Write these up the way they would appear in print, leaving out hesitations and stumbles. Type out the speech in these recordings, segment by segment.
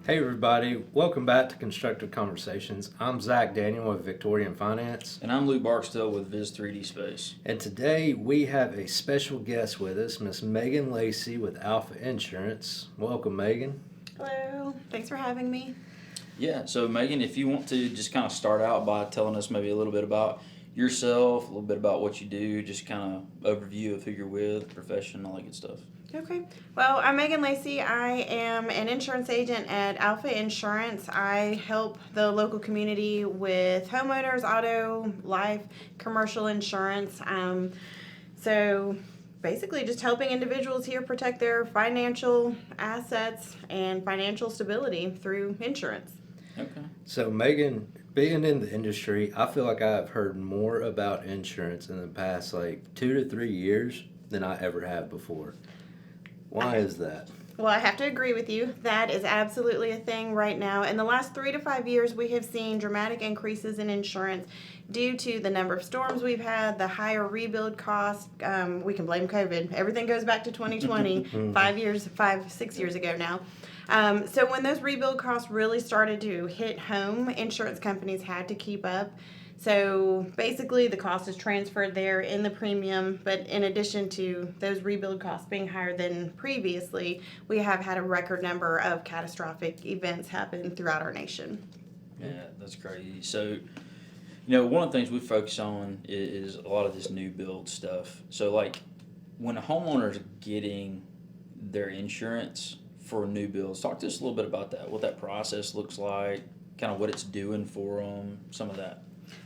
Hey everybody, welcome back to Constructive Conversations. I'm Zach Daniel with Victorian Finance. And I'm Luke Barksdale with Viz 3D Space. And today we have a special guest with us, Miss Megan Lacey with Alpha Insurance. Welcome, Megan. Hello, thanks for having me. Yeah, so Megan, if you want to just kind of start out by telling us maybe a little bit about yourself, a little bit about what you do, just kind of overview of who you're with, profession, all that good stuff. Okay, well, I'm Megan Lacey. I am an insurance agent at Alpha Insurance. I help the local community with homeowners, auto, life, commercial insurance. So basically just helping individuals here protect their financial assets and financial stability through insurance. Okay. So Megan, being in the industry, I feel like I've heard more about insurance in the past 2 to 3 years than I ever have before. Why is that? Well, I have to agree with you. That is absolutely a thing right now. In the last 3 to 5 years, we have seen dramatic increases in insurance due to the number of storms we've had, the higher rebuild cost. We can blame COVID. Everything goes back to 2020, 6 years ago now. So when those rebuild costs really started to hit home, insurance companies had to keep up. So basically the cost is transferred there in the premium, but in addition to those rebuild costs being higher than previously, we have had a record number of catastrophic events happen throughout our nation. Yeah, that's crazy. So, one of the things we focus on is a lot of this new build stuff. So, when a homeowner's getting their insurance for new builds, talk to us a little bit about that, what that process looks like, kind of what it's doing for them, some of that.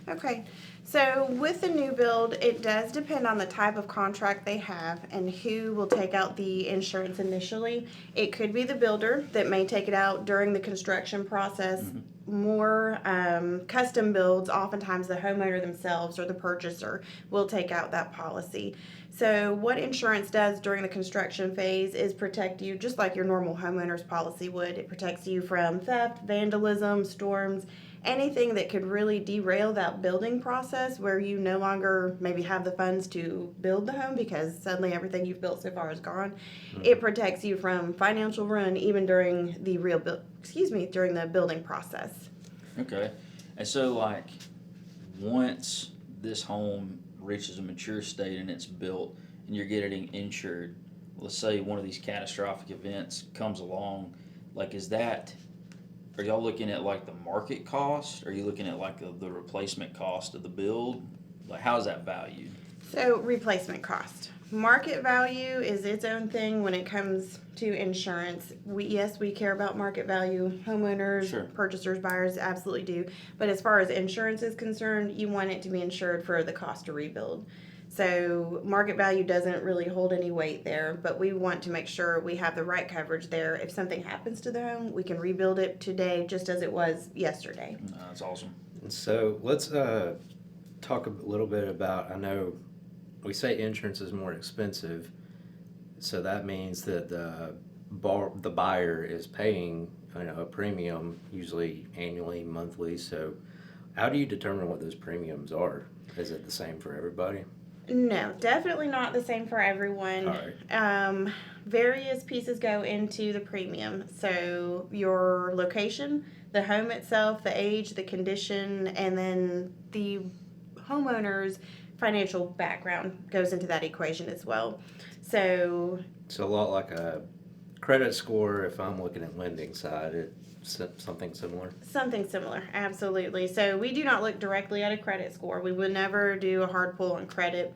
Okay, so with the new build, it does depend on the type of contract they have and who will take out the insurance initially. It could be the builder that may take it out during the construction process. More custom builds, oftentimes the homeowner themselves or the purchaser will take out that policy. So what insurance does during the construction phase is protect you just like your normal homeowner's policy would. It protects you from theft, vandalism, storms, anything that could really derail that building process where you no longer maybe have the funds to build the home because suddenly everything you've built so far is gone. It protects you from financial ruin even during the during the building process. Okay. And so, once this home reaches a mature state and it's built and you're getting insured, let's say one of these catastrophic events comes along, are y'all looking at the market cost? Are you looking at the replacement cost of the build? How is that valued? So replacement cost. Market value is its own thing when it comes to insurance. We care about market value. Homeowners, Sure. Purchasers, buyers absolutely do. But as far as insurance is concerned, you want it to be insured for the cost to rebuild. So market value doesn't really hold any weight there, but we want to make sure we have the right coverage there. If something happens to the home, we can rebuild it today just as it was yesterday. That's awesome. So let's talk a little bit about, I know we say insurance is more expensive, so that means that the buyer is paying a premium, usually annually, monthly. So how do you determine what those premiums are? Is it the same for everybody? No, definitely not the same for everyone. All right. Various pieces go into the premium. So your location, the home itself, the age, the condition, and then the homeowner's financial background goes into that equation as well. So It's a lot like a credit score if I'm looking at lending side. It's something similar. something similar, absolutely. So we do not look directly at a credit score. We would never do a hard pull on credit,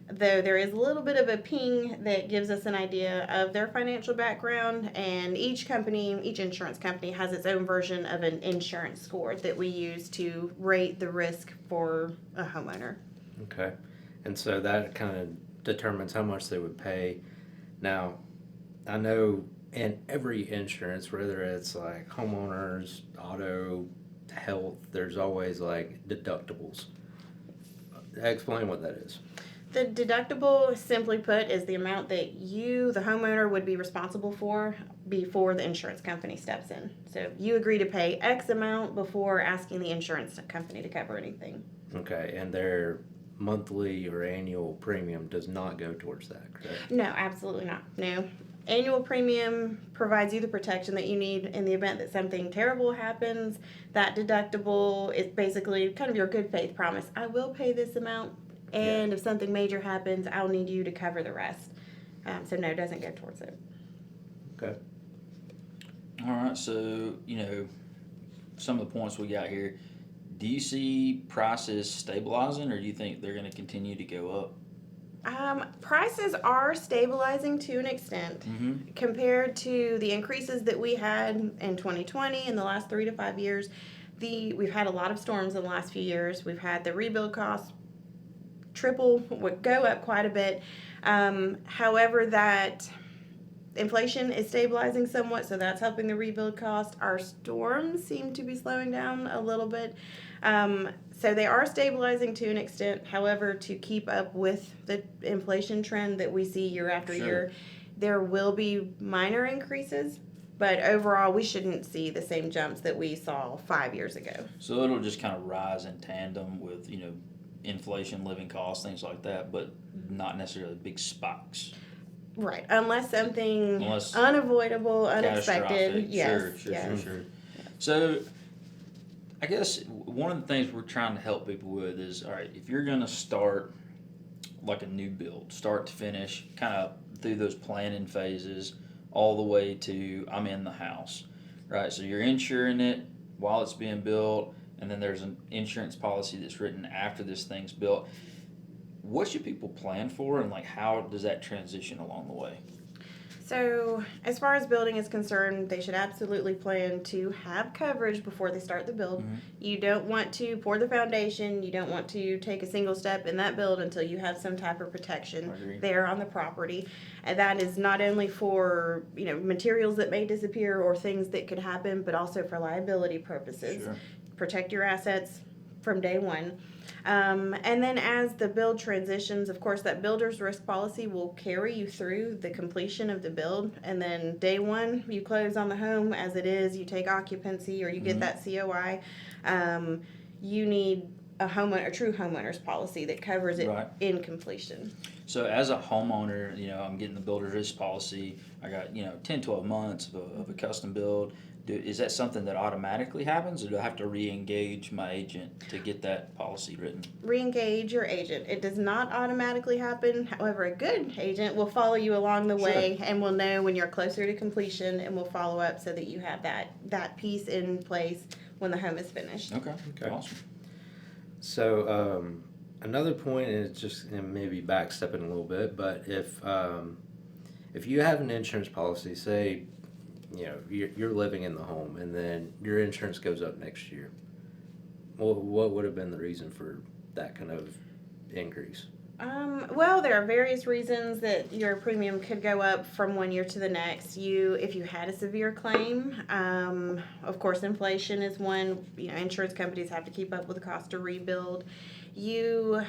though there is a little bit of a ping that gives us an idea of their financial background. And each insurance company has its own version of an insurance score that we use to rate the risk for a homeowner. Okay. And so that kind of determines how much they would pay. Now, I know in every insurance, whether it's homeowners, auto, health, there's always deductibles. Explain what that is. The deductible, simply put, is the amount that you, the homeowner, would be responsible for before the insurance company steps in. So you agree to pay X amount before asking the insurance company to cover anything. Okay. And their monthly or annual premium does not go towards that, correct? No, absolutely not. No. annual premium provides you the protection that you need in the event that something terrible happens. That deductible is basically kind of your good faith promise. I will pay this amount, and if something major happens, I'll need you to cover the rest. So no, it doesn't go towards it. Okay. All right, so, some of the points we got here, do you see prices stabilizing, or do you think they're going to continue to go up? Prices are stabilizing to an extent Mm-hmm. compared to the increases that we had in 2020 in the last 3 to 5 years. We've had a lot of storms in the last few years. We've had the rebuild costs would go up quite a bit. However, that inflation is stabilizing somewhat, so that's helping the rebuild cost. Our storms seem to be slowing down a little bit. So they are stabilizing to an extent. However, to keep up with the inflation trend that we see year after Sure. year, there will be minor increases, but overall, we shouldn't see the same jumps that we saw 5 years ago. So it'll just kind of rise in tandem with, inflation, living costs, things like that, but not necessarily big spikes. Right, unless something Unless unavoidable, unexpected. Catastrophic. Yes, Sure. yes. So, I guess one of the things we're trying to help people with is, all right, if you're going to start like a new build, start to finish, kind of through those planning phases, all the way to I'm in the house, right? So you're insuring it while it's being built, and then there's an insurance policy that's written after this thing's built. What should people plan for, and like how does that transition along the way? So, as far as building is concerned, they should absolutely plan to have coverage before they start the build. Mhm. You don't want to pour the foundation, you don't want to take a single step in that build until you have some type of protection I agree. there on the property. And that is not only for, materials that may disappear or things that could happen, but also for liability purposes. Sure. Protect your assets from day one. And then as the build transitions, of course, that builder's risk policy will carry you through the completion of the build. And then day one, you close on the home as it is, you take occupancy or you get that COI. You need a true homeowner's policy that covers it Right. in completion. So as a homeowner, I'm getting the builder's risk policy. I got, 10, 12 months of a custom build. Is that something that automatically happens, or do I have to re-engage my agent to get that policy written? Re-engage your agent. It does not automatically happen. However, a good agent will follow you along the way and will know when you're closer to completion and will follow up so that you have that piece in place when the home is finished. Okay. So, Awesome. another point is just maybe backstepping a little bit, but if you have an insurance policy, say, you're living in the home and then your insurance goes up next year, well, what would have been the reason for that kind of increase? Well, there are various reasons that your premium could go up from one year to the next. If you had a severe claim, of course, inflation is one. Insurance companies have to keep up with the cost to rebuild. The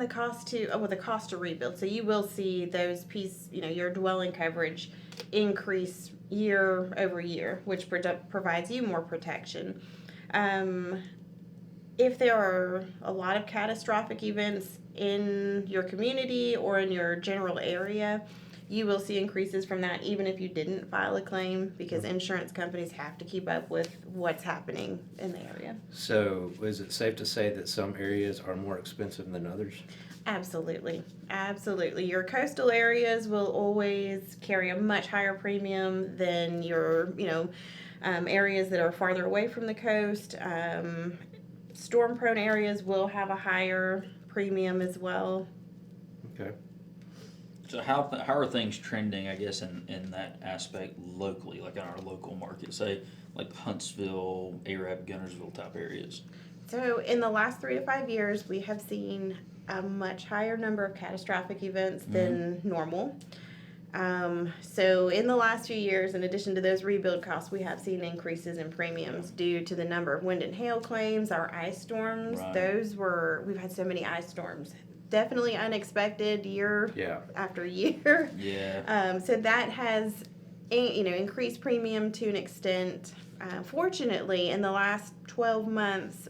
cost to rebuild. So you will see those your dwelling coverage increase year over year, which provides you more protection. If there are a lot of catastrophic events in your community or in your general area, you will see increases from that even if you didn't file a claim, because insurance companies have to keep up with what's happening in the area. So is it safe to say that some areas are more expensive than others? Absolutely. Your coastal areas will always carry a much higher premium than your, areas that are farther away from the coast. Storm-prone areas will have a higher premium as well. Okay. So how are things trending, I guess, in that aspect locally, like in our local market, say like Huntsville, Arab, Gunnersville type areas? So in the last 3 to 5 years, we have seen a much higher number of catastrophic events than normal. So in the last few years, in addition to those rebuild costs, we have seen increases in premiums due to the number of wind and hail claims, our ice storms. Right. We've had so many ice storms. Definitely unexpected year after year. Yeah. So that has, increased premium to an extent. Fortunately, in the last 12 months,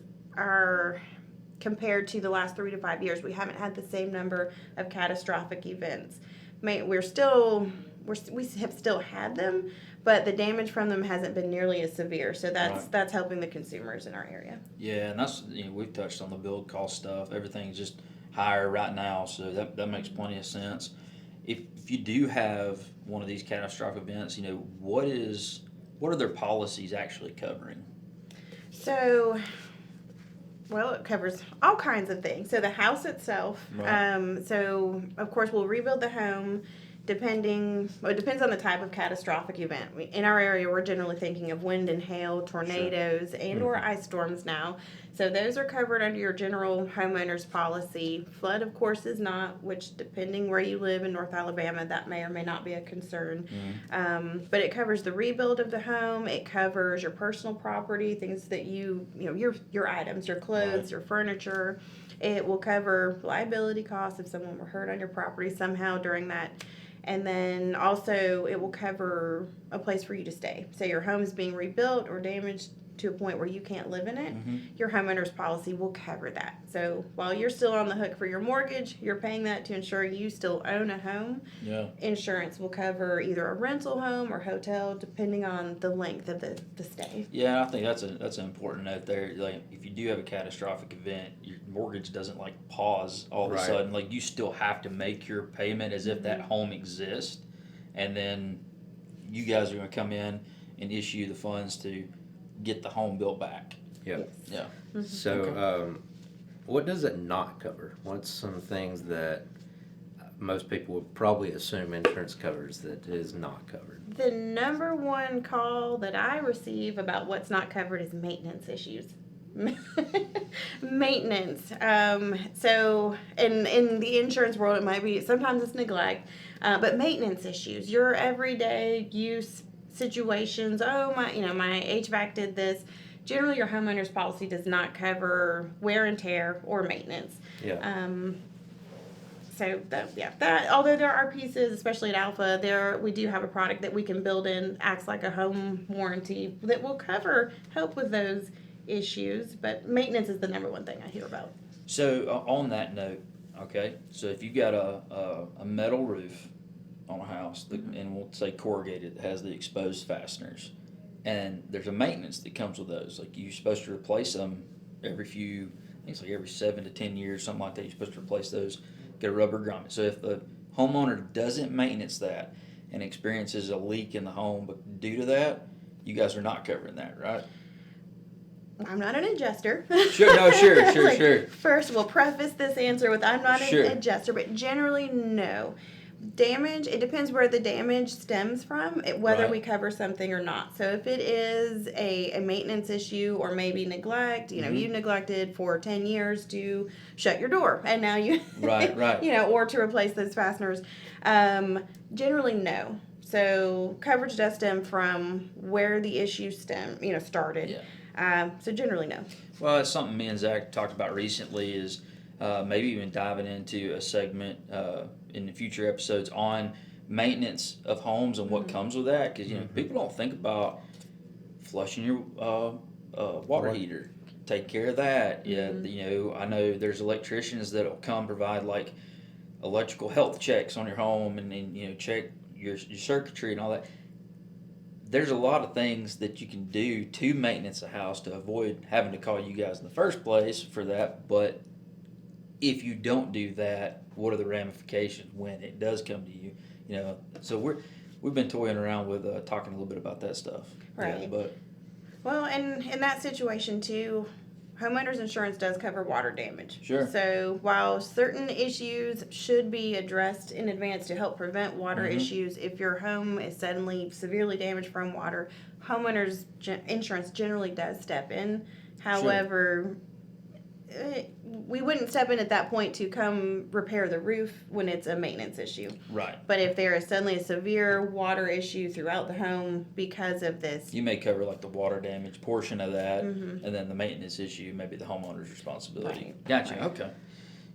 compared to the last 3 to 5 years, we haven't had the same number of catastrophic events. We're still we have still had them, but the damage from them hasn't been nearly as severe. So Right. that's helping the consumers in our area. Yeah, and that's, we've touched on the build cost stuff. Everything's just higher right now, so that makes plenty of sense. If you do have one of these catastrophic events, what are their policies actually covering? So, well, it covers all kinds of things. So the house itself. Right. So of course we'll rebuild the home. It depends on the type of catastrophic event. In our area, we're generally thinking of wind and hail, tornadoes, and or ice storms now. So those are covered under your general homeowner's policy. Flood, of course, is not, which depending where you live in North Alabama, that may or may not be a concern. But it covers the rebuild of the home. It covers your personal property, things that your items, your clothes, Right. your furniture. It will cover liability costs if someone were hurt on your property somehow during that. And then also it will cover a place for you to stay. Say your home is being rebuilt or damaged to a point where you can't live in it, your homeowner's policy will cover that. So while you're still on the hook for your mortgage, you're paying that to ensure you still own a home. Yeah. Insurance will cover either a rental home or hotel, depending on the length of the stay. Yeah, I think that's an important note there. Like, if you do have a catastrophic event, your mortgage doesn't like pause all of a Right. sudden. Like, you still have to make your payment as if that home exists, and then you guys are going to come in and issue the funds to get the home built back. Yep. Yeah. So, what does it not cover? What's some things that most people would probably assume insurance covers that is not covered? The number one call that I receive about what's not covered is maintenance issues. Maintenance. So in the insurance world, it might be, sometimes it's neglect, but maintenance issues, your everyday use situations. Oh, my HVAC did this. Generally, your homeowner's policy does not cover wear and tear or maintenance. Yeah. So that although there are pieces, especially at Alpha, we do have a product that we can build in, acts like a home warranty that will help with those issues. But maintenance is the number one thing I hear about. So on that note, okay, so if you've got a metal roof on a house, and we'll say corrugated, that has the exposed fasteners, and there's a maintenance that comes with those. Like, you're supposed to replace them every 7 to 10 years, something like that. You're supposed to replace those, get a rubber grommet. So if the homeowner doesn't maintenance that and experiences a leak in the home, but due to that, you guys are not covering that, right? I'm not an adjuster. Sure, no, sure. First, we'll preface this answer with I'm not Sure. an adjuster, but generally, no. Damage, it depends where the damage stems from, whether Right. we cover something or not. So if it is a maintenance issue or maybe neglect, you neglected for 10 years to shut your door and now you, Right. or to replace those fasteners, generally no. So coverage does stem from where the issue started. Yeah. So generally no. Well, it's something me and Zach talked about recently, is maybe even diving into a segment in the future episodes on maintenance of homes and what comes with that. Because, people don't think about flushing your water Right. heater. Take care of that. Yeah, I know there's electricians that'll come provide like electrical health checks on your home and check your circuitry and all that. There's a lot of things that you can do to maintenance a house to avoid having to call you guys in the first place for that. But if you don't do that, what are the ramifications when it does come to you? So we've been toying around with talking a little bit about that stuff. Right. Yeah, but Well, and in that situation too, homeowners insurance does cover water damage. Sure. So while certain issues should be addressed in advance to help prevent water Mhm. issues, if your home is suddenly severely damaged from water, homeowners insurance generally does step in. However, we wouldn't step in at that point to come repair the roof when it's a maintenance issue. right. But if there is suddenly a severe water issue throughout the home because of this, You may cover like the water damage portion of that, Mhm. and then the maintenance issue may be the homeowner's responsibility. Right, Gotcha. right. Okay.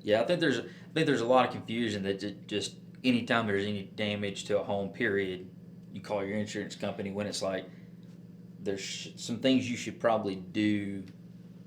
Yeah, I think there's a lot of confusion that just anytime there's any damage to a home, period, you call your insurance company, when it's like there's some things you should probably do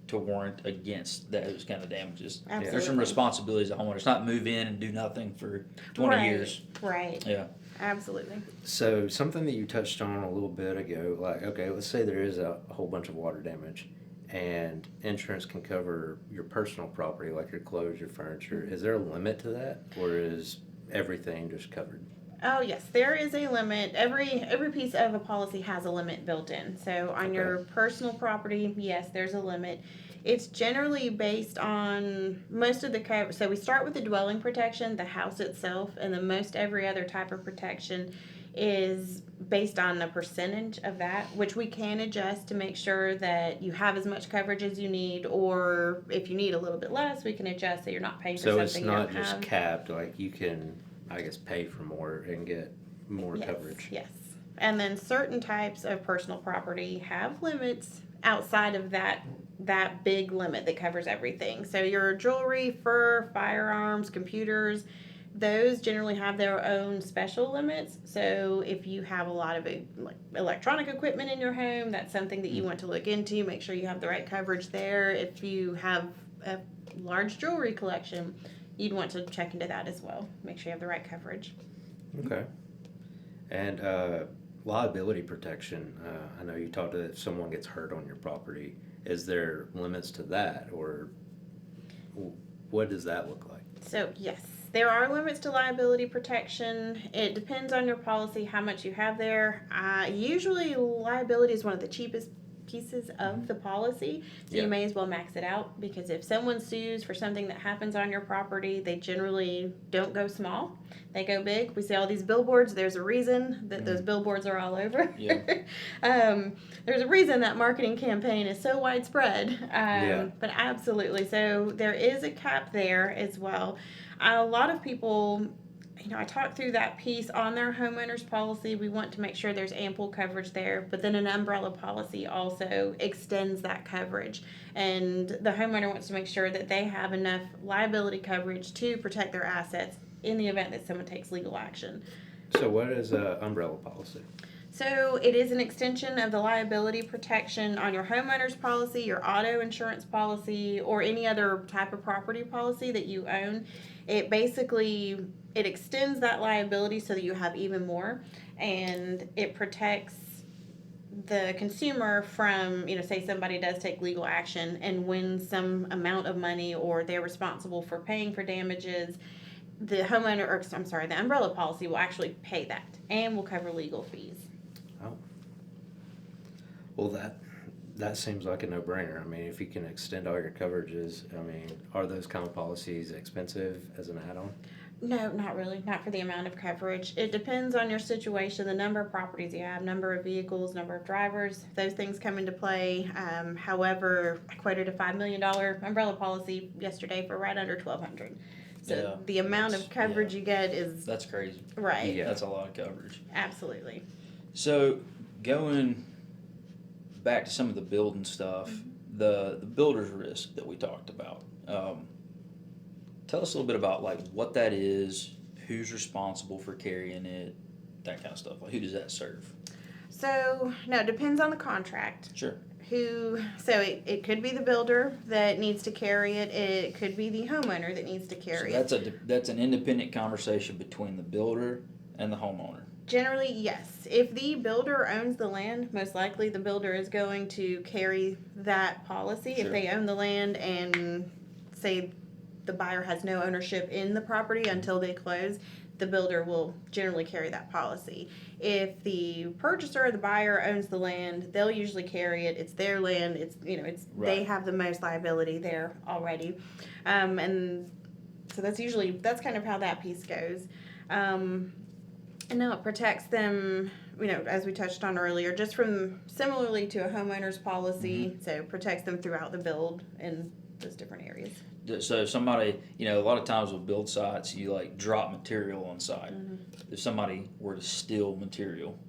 to warrant against those kind of damages. There's some Absolutely. responsibilities of homeowners, not move in and do nothing for 20 Right, years. Right. Yeah. Absolutely. So something that you touched on a little bit ago, like, okay, let's say there is a whole bunch of water damage and insurance can cover your personal property, like your clothes, your furniture. Is there a limit to that, or is everything just covered? Oh yes, there is a limit. Every piece of a policy has a limit built in. So on your personal property, yes, there's a limit. It's generally based on most of the cover. So we start with the dwelling protection, the house itself, and then most every other type of protection is based on the percentage of that, which we can adjust to make sure that you have as much coverage as you need, or if you need a little bit less, we can adjust so you're not paying for So it's something you not don't just have. capped, like you can, I guess, pay for more and get more Yes, coverage. yes. And then certain types of personal property have limits outside of that big limit that covers everything. So your jewelry, fur, firearms, computers, those generally have their own special limits. So if you have a lot of like electronic equipment in your home, that's something that you want to look into. Make sure you have the right coverage there. If you have a large jewelry collection, you'd want to check into that as well. Make sure you have the right coverage. Okay. And liability protection, I know you talked that if someone gets hurt on your property, is there limits to that, or what does that look like? So, yes, there are limits to liability protection. It depends on your policy, how much you have there. Usually, liability is one of the cheapest pieces of the policy, so Yeah. you may as well max it out, because if someone sues for something that happens on your property, they generally don't go small, they go big. We see all these billboards. There's a reason that those billboards are all over. Yeah. There's a reason that marketing campaign is so widespread. Yeah. But absolutely, so there is a cap there as well. A lot of people, I talked through that piece on their homeowner's policy. We want to make sure there's ample coverage there, but then an umbrella policy also extends that coverage. And the homeowner wants to make sure that they have enough liability coverage to protect their assets in the event that someone takes legal action. So what is an umbrella policy? So it is an extension of the liability protection on your homeowner's policy, your auto insurance policy, or any other type of property policy that you own. It basically, it extends that liability so that you have even more, and it protects the consumer from, say somebody does take legal action and wins some amount of money, or they're responsible for paying for damages. The the umbrella policy will actually pay that and will cover legal fees. Oh. Well, that seems like a no-brainer. I mean, if you can extend all your coverages, I mean, are those kind of policies expensive as an add-on? No, not really. Not for the amount of coverage. It depends on your situation, the number of properties you have, number of vehicles, number of drivers. Those things come into play. However, I quoted a $5 million umbrella policy yesterday for right under $1,200. So Yeah, the amount of coverage you get is That's crazy. right. Yeah. That's a lot of coverage. Absolutely. So going back to some of the building stuff, the builder's risk that we talked about. Tell us a little bit about like what that is, who's responsible for carrying it, that kind of stuff. Like who does that serve? So no, it depends on the contract. Sure. So it could be the builder that needs to carry it. It could be the homeowner that needs to carry it. So that's an independent conversation between the builder and the homeowner. Generally, yes. If the builder owns the land, most likely the builder is going to carry that policy. Sure. If they own the land and say the buyer has no ownership in the property until they close, the builder will generally carry that policy. If the purchaser or the buyer owns the land, they'll usually carry it. It's their land. It's Right. They have the most liability there already, and so that's kind of how that piece goes. And now it protects them, as we touched on earlier, just from similarly to a homeowner's policy. So it protects them throughout the build in those different areas. So if somebody, a lot of times with build sites, you like drop material on site. If somebody were to steal material,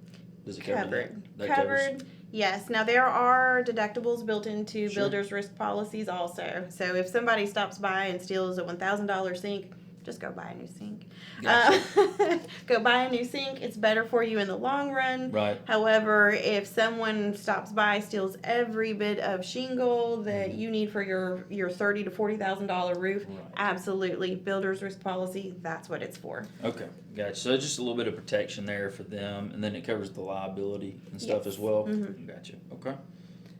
does it cover that? That covers- Covered. Yes. Now there are deductibles built into Sure. builders' risk policies also. So if somebody stops by and steals a $1,000 sink, just go buy a new sink. Gotcha. go buy a new sink. It's better for you in the long run. Right. However, if someone stops by, steals every bit of shingle that you need for your $30,000 to $40,000 roof, Right. absolutely, builder's risk policy. That's what it's for. Okay, gotcha. So just a little bit of protection there for them, and then it covers the liability and stuff Yes. as well. Mhm. Gotcha. Okay.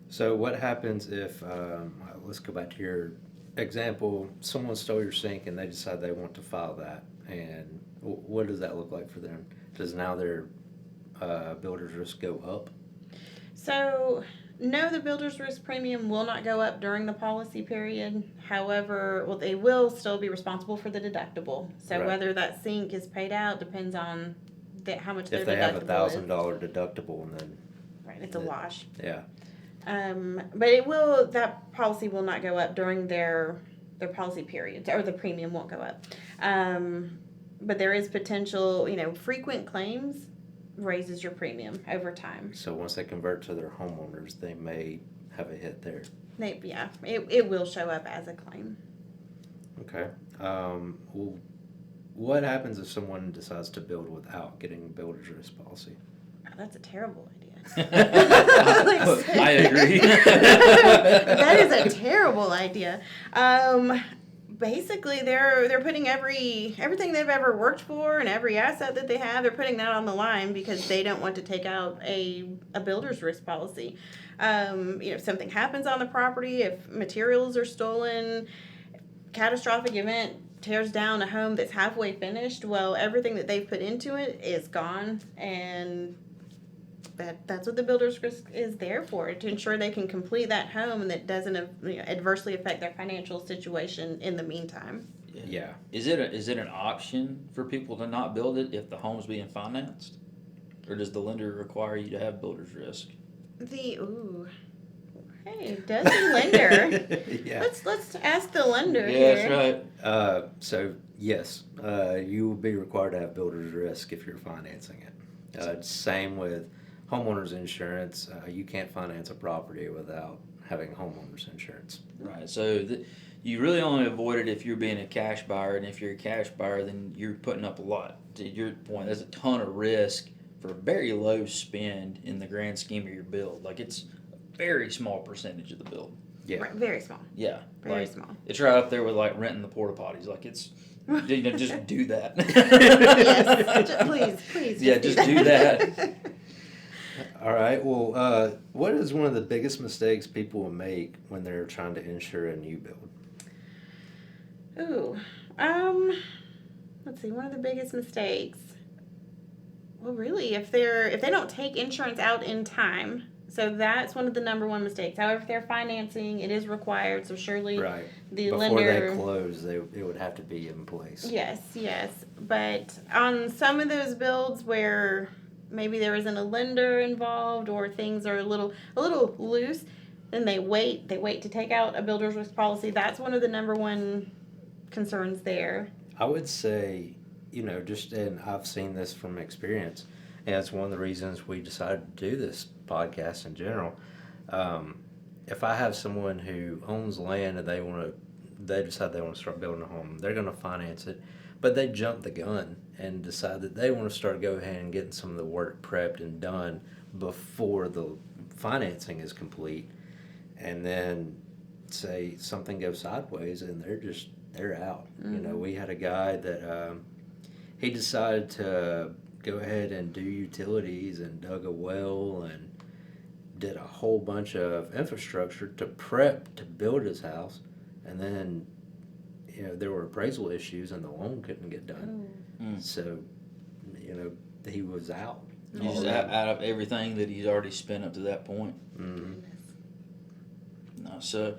So what happens if, let's go back to your example, someone stole your sink and they decide they want to file that, and what does that look like for them? Does now their builder's risk go up? So, no, the builder's risk premium will not go up during the policy period. However, well, they will still be responsible for the deductible. So Right. whether that sink is paid out depends on how much their If they have deductible is. $1,000 deductible and then, Right, it's a the- wash. yeah, But that policy will not go up during their policy period, or the premium won't go up. But there is potential, frequent claims raises your premium over time. so once they convert to their homeowners, they may have a hit there. It will show up as a claim. Okay. Well, what happens if someone decides to build without getting a builder's risk policy? Oh, that's a terrible idea. I agree. That is a terrible idea. Basically, they're putting everything they've ever worked for and every asset that they have, they're putting that on the line because they don't want to take out a builder's risk policy. If something happens on the property, if materials are stolen, catastrophic event tears down a home that's halfway finished, well, everything that they've put into it is gone, and that's what the builder's risk is there for, to ensure they can complete that home and that doesn't adversely affect their financial situation in the meantime. Yeah. Is it an option for people to not build it if the home's being financed, or does the lender require you to have builder's risk? Hey, does the lender? Yeah. Let's ask the lender here. That's right. So yes, you will be required to have builder's risk if you're financing it. Same with homeowners insurance. You can't finance a property without having homeowners insurance. Right. So you really only avoid it if you're being a cash buyer, and if you're a cash buyer, then you're putting up a lot. To your point, there's a ton of risk for a very low spend in the grand scheme of your build. Like, it's a very small percentage of the build. Yeah. Right, very small. Yeah. Very like, small. It's right up there with like renting the porta potties. Like, it's just do that. Yes, please. Yeah, just do that. All right. Well, what is one of the biggest mistakes people will make when they're trying to insure a new build? Ooh, let's see. One of the biggest mistakes. Well, really, if they don't take insurance out in time, so that's one of the number one mistakes. However, if they're financing, it is required. So surely Right. the Before lender. they close, it would have to be in place. Yes. But on some of those builds where maybe there isn't a lender involved or things are a little loose, then they wait to take out a builder's risk policy. That's one of the number one concerns there. I would say, and I've seen this from experience, and it's one of the reasons we decided to do this podcast in general. If I have someone who owns land and they decide they want to start building a home, they're going to finance it, but they jump the gun and decide that they want to go ahead and getting some of the work prepped and done before the financing is complete, and then say something goes sideways and they're out. Mm-hmm. We had a guy that he decided to go ahead and do utilities and dug a well and did a whole bunch of infrastructure to prep to build his house, and then there were appraisal issues and the loan couldn't get done. So he was out. He's out of everything that he's already spent up to that point. Mm-hmm. No, so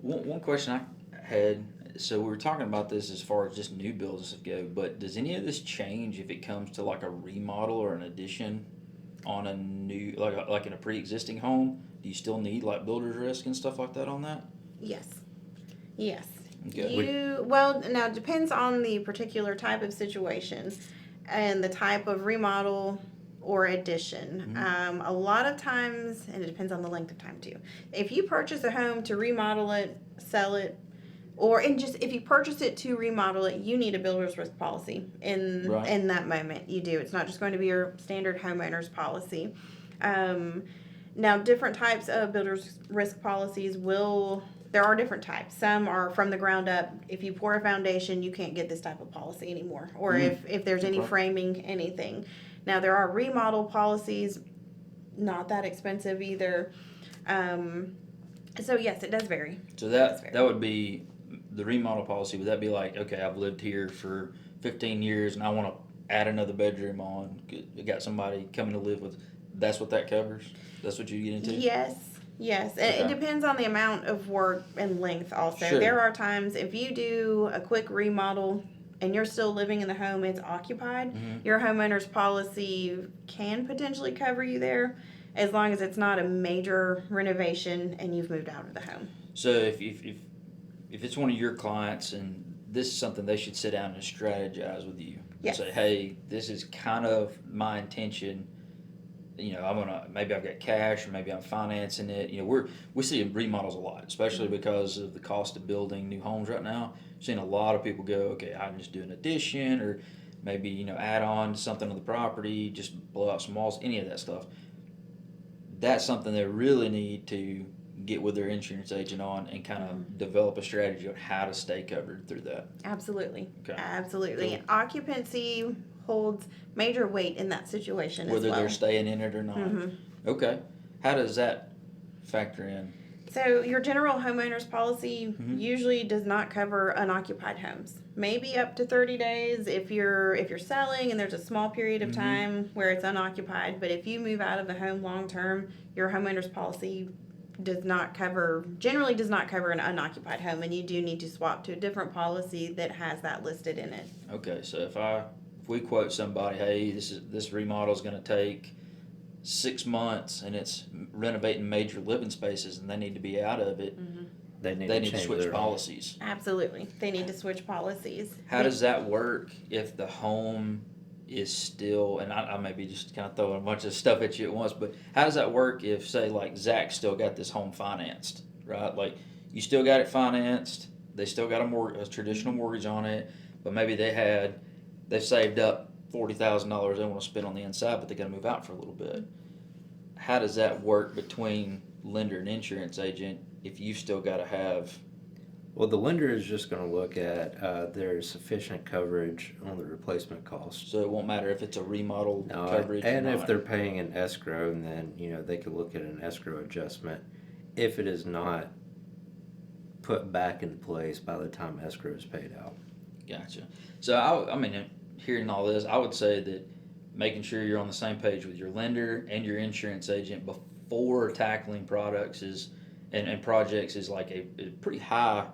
one question I had, so we were talking about this as far as just new builds go, but does any of this change if it comes to like a remodel or an addition on a new, like in a pre-existing home? Do you still need like builder's risk and stuff like that on that? Yes. Okay. Well, now it depends on the particular type of situation and the type of remodel or addition. Mm-hmm. A lot of times, and it depends on the length of time too. If you purchase a home to remodel it, sell it, and just if you purchase it to remodel it, you need a builder's risk policy in Right. in that moment. You do. It's not just going to be your standard homeowner's policy. Now, different types of builder's risk policies there are different types. Some are from the ground up. If you pour a foundation, you can't get this type of policy anymore. Or if there's any Okay. framing, anything. Now, there are remodel policies, not that expensive either. So yes, it does vary. So That's fair. that would be the remodel policy. Would that be like, okay, I've lived here for 15 years and I want to add another bedroom on? Got somebody coming to live with. That's what that covers. That's what you get into. Yes. Yes, Okay. it depends on the amount of work and length also. Sure. There are times if you do a quick remodel and you're still living in the home, it's occupied, Mhm. your homeowner's policy can potentially cover you there as long as it's not a major renovation and you've moved out of the home. So if it's one of your clients and this is something they should sit down and strategize with you. Yes. Say, hey, this is kind of my intention. You know, maybe I've got cash or maybe I'm financing it. You know, we see remodels a lot, especially because of the cost of building new homes right now. Seeing a lot of people go, okay, I can just do an addition or maybe, you know, add on to something on the property, just blow out some walls, any of that stuff. That's something they really need to get with their insurance agent on and kind of develop a strategy on how to stay covered through that. Absolutely. Okay. Absolutely. Cool. Occupancy holds major weight in that situation Whether as well. they're staying in it or not. Mhm. Okay. How does that factor in? So your general homeowner's policy Mhm. usually does not cover unoccupied homes. Maybe up to 30 days if you're selling and there's a small period of Mhm. time where it's unoccupied. But if you move out of the home long term, your homeowner's policy generally does not cover an unoccupied home, and you do need to swap to a different policy that has that listed in it. Okay, so if we quote somebody, hey, this remodel is going to take 6 months and it's renovating major living spaces and they need to be out of it, They need they to need to change switch their policies. Absolutely. They need to switch policies. How does that work if the home is still, and I may be just kind of throwing a bunch of stuff at you at once, but how does that work if, say, like Zach still got this home financed, right? Like, you still got it financed, they still got a traditional mortgage on it, but maybe they've saved up $40,000 they want to spend on the inside, but they got to move out for a little bit. How does that work between lender and insurance agent if you still got to have? Well, the lender is just going to look at there's sufficient coverage on the replacement cost. So it won't matter if it's a remodel No, coverage and or if not. they're paying an escrow, and then they could look at an escrow adjustment if it is not put back in place by the time escrow is paid out. Gotcha. So I mean, hearing all this, I would say that making sure you're on the same page with your lender and your insurance agent before tackling products and projects is like a pretty high.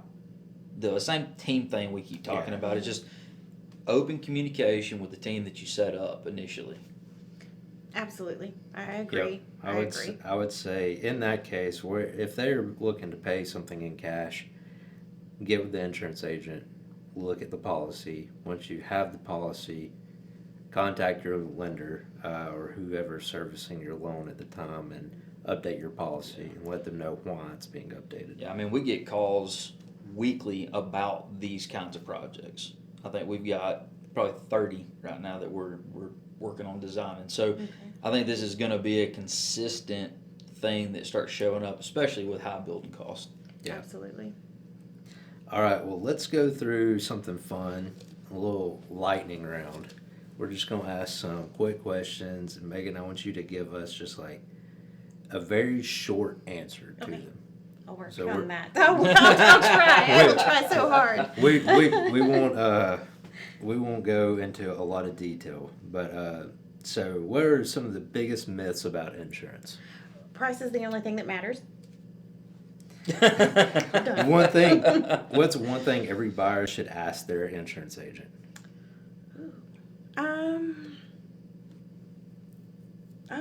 The same team thing we keep talking Yeah. about is just open communication with the team that you set up initially. Absolutely. I agree. Yep. I agree. I would say in that case, where if they're looking to pay something in cash, get with the insurance agent, look at the policy. Once you have the policy, contact your lender or whoever's servicing your loan at the time and update your policy and let them know why it's being updated. Yeah, I mean, we get calls weekly about these kinds of projects. I think we've got probably 30 right now that we're working on designing. So I think this is going to be a consistent thing that starts showing up, especially with high building costs. Yeah. Absolutely. All right, well, let's go through something fun, a little lightning round. We're just going to ask some quick questions. And Megan, I want you to give us just like a very short answer to Okay. them. I'll work So on we're- that. I'll try. I will try so hard. We won't go into a lot of detail, but so what are some of the biggest myths about insurance? Price is the only thing that matters. What's one thing every buyer should ask their insurance agent?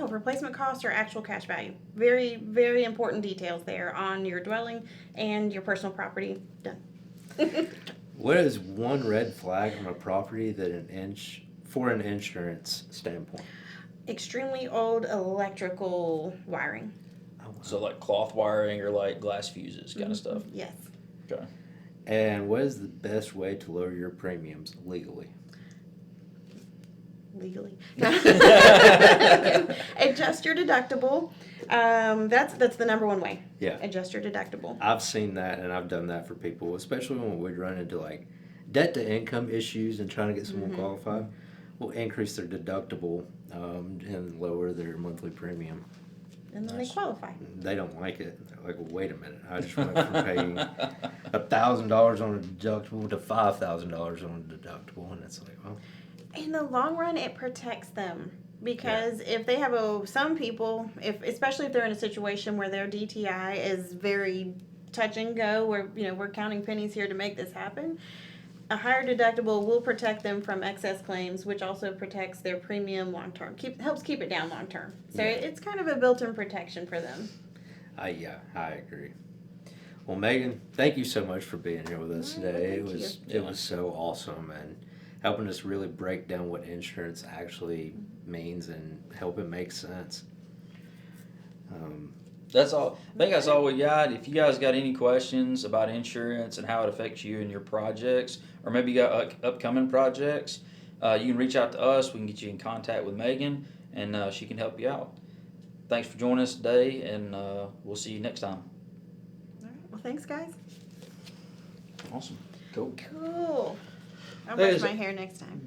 Replacement cost or actual cash value. Very, very important details there on your dwelling and your personal property. Done. What is one red flag on a property that for an insurance standpoint? Extremely old electrical wiring. So like cloth wiring or like glass fuses kind of stuff. Yes. Okay. And what is the best way to lower your premiums legally? Legally. Adjust your deductible. That's the number one way. Yeah. Adjust your deductible. I've seen that, and I've done that for people, especially when we'd run into like debt to income issues and trying to get someone qualified. We'll increase their deductible and lower their monthly premium. And then Nice. they qualify. They don't like it. They're like, well, wait a minute. I just went from paying $1,000 on a deductible to $5,000 on a deductible, and it's like, well, In the long run, it protects them because if they have some people, especially if they're in a situation where their DTI is very touch and go, where we're counting pennies here to make this happen, a higher deductible will protect them from excess claims, which also protects their premium long term. Helps keep it down long term. So Yeah. it's kind of a built-in protection for them. I agree. Well, Megan, thank you so much for being here with us All today. right, thank It was so awesome and helping us really break down what insurance actually means and help it make sense. That's all. I think that's all we got. If you guys got any questions about insurance and how it affects you and your projects, or maybe you got upcoming projects, you can reach out to us. We can get you in contact with Megan, and she can help you out. Thanks for joining us today, and we'll see you next time. All right. Well, thanks, guys. Awesome. Cool. Cool. I'll There's- brush my hair next time.